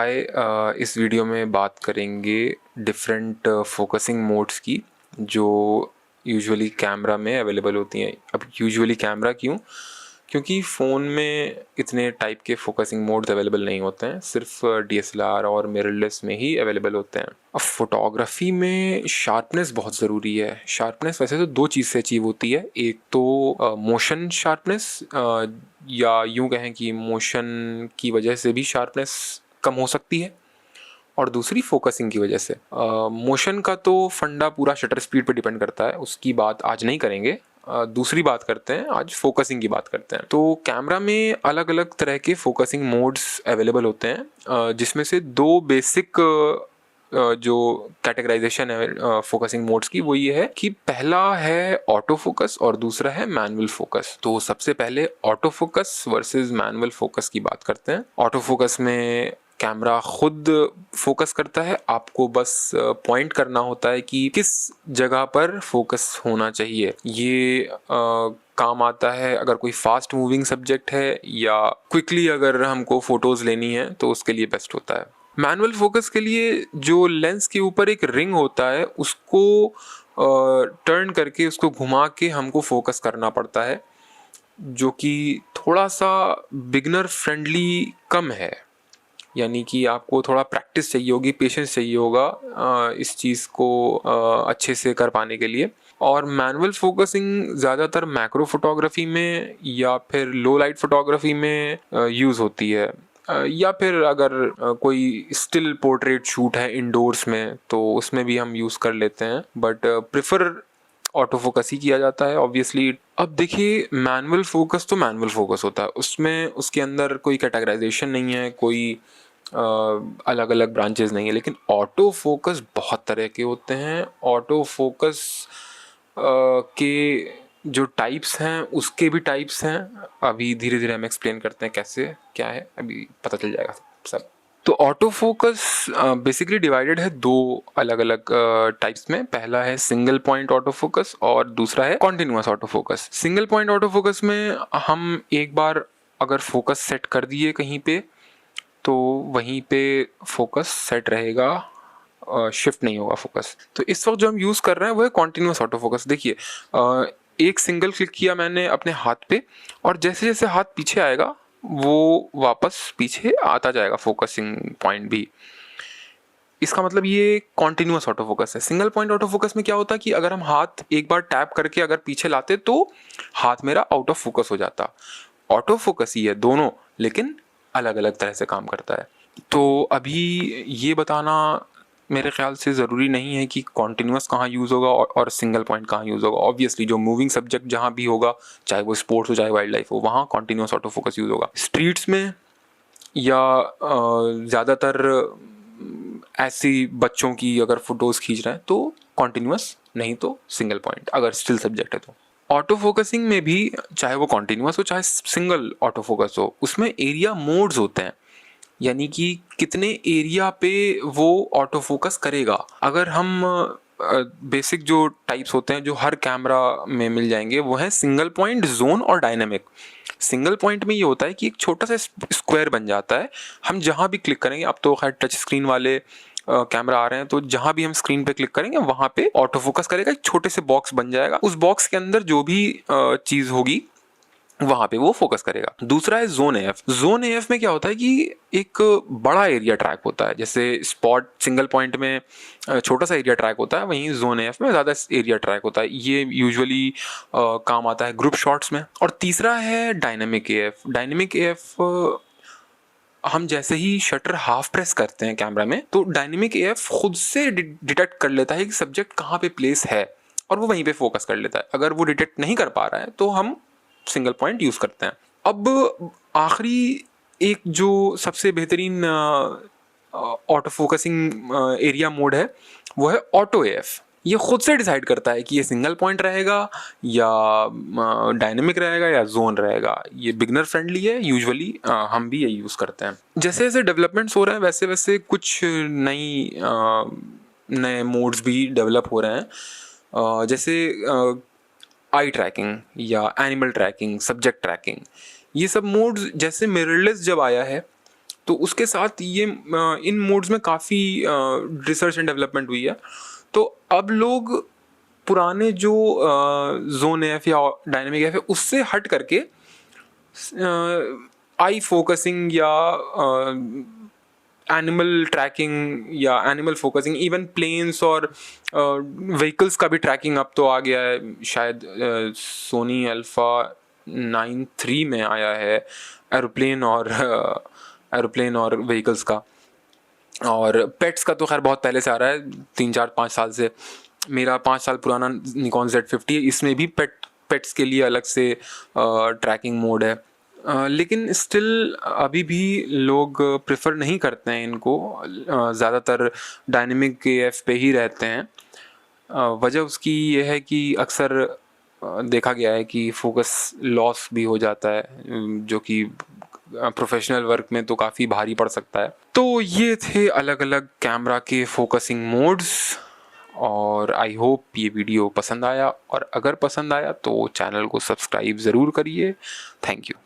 हाय, इस वीडियो में बात करेंगे डिफरेंट फोकसिंग मोड्स की जो यूजुअली कैमरा में अवेलेबल होती हैं। अब यूजुअली कैमरा क्यों? क्योंकि फ़ोन में इतने टाइप के फोकसिंग मोड्स अवेलेबल नहीं होते हैं, सिर्फ DSLR और मिररलेस में ही अवेलेबल होते हैं। अब फोटोग्राफी में शार्पनेस बहुत ज़रूरी है। शार्पनेस वैसे तो दो चीज़ से अचीव होती है, एक तो मोशन शार्पनेस, या यूँ कहें कि मोशन की वजह से भी शार्पनेस कम हो सकती है, और दूसरी फोकसिंग की वजह से। मोशन का तो फंडा पूरा शटर स्पीड पे डिपेंड करता है, उसकी बात आज नहीं करेंगे। दूसरी बात करते हैं, आज फोकसिंग की बात करते हैं। तो कैमरा में अलग अलग तरह के फोकसिंग मोड्स अवेलेबल होते हैं, जिसमें से दो बेसिक जो कैटेगराइजेशन है फोकसिंग मोड्स की, वो ये है कि पहला है ऑटो फोकस और दूसरा है मैनुअल फोकस। तो सबसे पहले auto focus versus manual focus की बात करते हैं। ऑटो फोकस में कैमरा खुद फोकस करता है, आपको बस पॉइंट करना होता है कि किस जगह पर फोकस होना चाहिए। ये काम आता है अगर कोई फास्ट मूविंग सब्जेक्ट है या क्विकली अगर हमको फोटोज लेनी है तो उसके लिए बेस्ट होता है। मैनुअल फोकस के लिए जो लेंस के ऊपर एक रिंग होता है उसको टर्न करके, उसको घुमा के हमको फोकस करना पड़ता है, जो कि थोड़ा सा बिगनर फ्रेंडली कम है। यानी कि आपको थोड़ा प्रैक्टिस चाहिए होगी, पेशेंस चाहिए होगा इस चीज़ को अच्छे से कर पाने के लिए। और मैनुअल फोकसिंग ज़्यादातर मैक्रो फोटोग्राफी में या फिर लो लाइट फोटोग्राफी में यूज़ होती है, या फिर अगर कोई स्टिल पोर्ट्रेट शूट है इंडोर्स में तो उसमें भी हम यूज़ कर लेते हैं, बट प्रेफर ऑटो फोकस ही किया जाता है ऑब्वियसली। अब देखिए, मैनुअल फोकस तो मैनुअल फोकस होता है, उसमें उसके अंदर कोई कैटेगराइजेशन नहीं है, कोई अलग अलग ब्रांचेस नहीं है। लेकिन ऑटो फोकस बहुत तरह के होते हैं। ऑटो फोकस के जो टाइप्स हैं उसके भी टाइप्स हैं। अभी धीरे धीरे हम एक्सप्लेन करते हैं कैसे क्या है, अभी पता चल जाएगा सब। तो ऑटो फोकस बेसिकली डिवाइडेड है दो अलग अलग टाइप्स में। पहला है सिंगल पॉइंट ऑटो फोकस और दूसरा है continuous auto focus. Single point auto focus में हम एक बार अगर फोकस सेट कर दिए कहीं पे तो वहीं पे फोकस सेट रहेगा, शिफ्ट नहीं होगा फोकस। तो इस वक्त जो हम यूज़ कर रहे हैं वो है कॉन्टिन्यूअस ऑटो फोकस। देखिए, एक सिंगल क्लिक किया मैंने अपने हाथ पे और जैसे जैसे हाथ पीछे आएगा वो वापस पीछे आता जाएगा फोकसिंग पॉइंट भी। इसका मतलब ये कॉन्टिन्यूअस ऑटो फोकस है। सिंगल पॉइंट ऑटो फोकस में क्या होता है कि अगर हम हाथ एक बार टैप करके अगर पीछे लाते तो हाथ मेरा आउट ऑफ फोकस हो जाता। ऑटो फोकस ही है दोनों, लेकिन अलग अलग तरह से काम करता है। तो अभी ये बताना मेरे ख्याल से ज़रूरी नहीं है कि कॉन्टिन्यूअस कहाँ यूज़ होगा और सिंगल पॉइंट कहाँ यूज़ होगा। ऑब्वियसली जो मूविंग सब्जेक्ट जहाँ भी होगा, चाहे वो स्पोर्ट्स हो चाहे वाइल्ड लाइफ हो, वहाँ कॉन्टिन्यूअस ऑटो फोकस यूज़ होगा। स्ट्रीट्स में या ज़्यादातर ऐसी बच्चों की अगर फोटोज़ खींच रहे हैं तो कॉन्टिन्यूअस, नहीं तो सिंगल पॉइंट अगर स्टिल सब्जेक्ट है तो। ऑटो फोकसिंग में भी चाहे वो कॉन्टिन्यूअस हो चाहे सिंगल ऑटो फोकस हो, उसमें एरिया मोड्स होते हैं, यानी कि कितने एरिया पे वो ऑटो फोकस करेगा। अगर हम बेसिक जो टाइप्स होते हैं जो हर कैमरा में मिल जाएंगे वो है सिंगल पॉइंट, जोन और डायनेमिक। सिंगल पॉइंट में ये होता है कि एक छोटा सा स्क्वायर बन जाता है, हम जहाँ भी क्लिक करेंगे, अब तो खैर टच स्क्रीन वाले कैमरा आ रहे हैं, तो जहाँ भी हम स्क्रीन पे क्लिक करेंगे वहाँ पे ऑटो फोकस करेगा, एक छोटे से बॉक्स बन जाएगा, उस बॉक्स के अंदर जो भी चीज़ होगी वहां पे वो फोकस करेगा। दूसरा है जोन एफ। जोन एफ में क्या होता है कि एक बड़ा एरिया ट्रैक होता है, जैसे स्पॉट सिंगल पॉइंट में छोटा सा एरिया ट्रैक होता है, वहीं जोन एफ में ज्यादा एरिया ट्रैक होता है। ये यूजुअली काम आता है ग्रुप शॉट्स में। और तीसरा है डायनेमिक एफ। डायनेमिक एफ हम जैसे ही शटर हाफ प्रेस करते हैं कैमरा में तो डायनेमिक एफ खुद से डिटेक्ट कर लेता है कि सब्जेक्ट कहाँ पे प्लेस है और वो वहीं पे फोकस कर लेता है। अगर वो डिटेक्ट नहीं कर पा रहा है तो हम सिंगल पॉइंट यूज करते हैं। अब आखिरी एक जो सबसे बेहतरीन ऑटो फोकसिंग एरिया मोड है वो है ऑटो एफ। ये खुद से डिसाइड करता है कि ये सिंगल पॉइंट रहेगा या डायनेमिक रहेगा या जोन रहेगा। ये बिगनर फ्रेंडली है, यूजुअली हम भी ये यूज़ करते हैं। जैसे जैसे डेवलपमेंट्स हो रहे हैं वैसे वैसे कुछ नए मोड्स भी डेवलप हो रहे हैं, जैसे आई ट्रैकिंग या एनिमल ट्रैकिंग, सब्जेक्ट ट्रैकिंग। ये सब मोड्स, जैसे मिररलेस जब आया है तो उसके साथ ये इन मोड्स में काफ़ी रिसर्च एंड डेवलपमेंट हुई है। तो अब लोग पुराने जो जोन एफ या डायनेमिक एफ है उससे हट करके आई फोकसिंग या एनिमल ट्रैकिंग या एनिमल फोकसिंग, इवन प्लेन्स और व्हीकल्स का भी ट्रैकिंग अब तो आ गया है। शायद सोनी अल्फा 9 III में आया है एरोप्लेन और व्हीकल्स का। और पेट्स का तो खैर बहुत पहले से आ रहा है, 3-4-5 साल से। मेरा 5 साल पुराना निकॉन Z50 है, इसमें भी पेट्स के लिए अलग से ट्रैकिंग मोड है। लेकिन स्टिल अभी भी लोग प्रेफर नहीं करते हैं इनको, ज़्यादातर डायनेमिक AF पे ही रहते हैं। वजह उसकी ये है कि अक्सर देखा गया है कि फोकस लॉस भी हो जाता है, जो कि प्रोफेशनल वर्क में तो काफ़ी भारी पड़ सकता है। तो ये थे अलग अलग कैमरा के फोकसिंग मोड्स, और आई होप ये वीडियो पसंद आया, और अगर पसंद आया तो चैनल को सब्सक्राइब ज़रूर करिए। Thank you.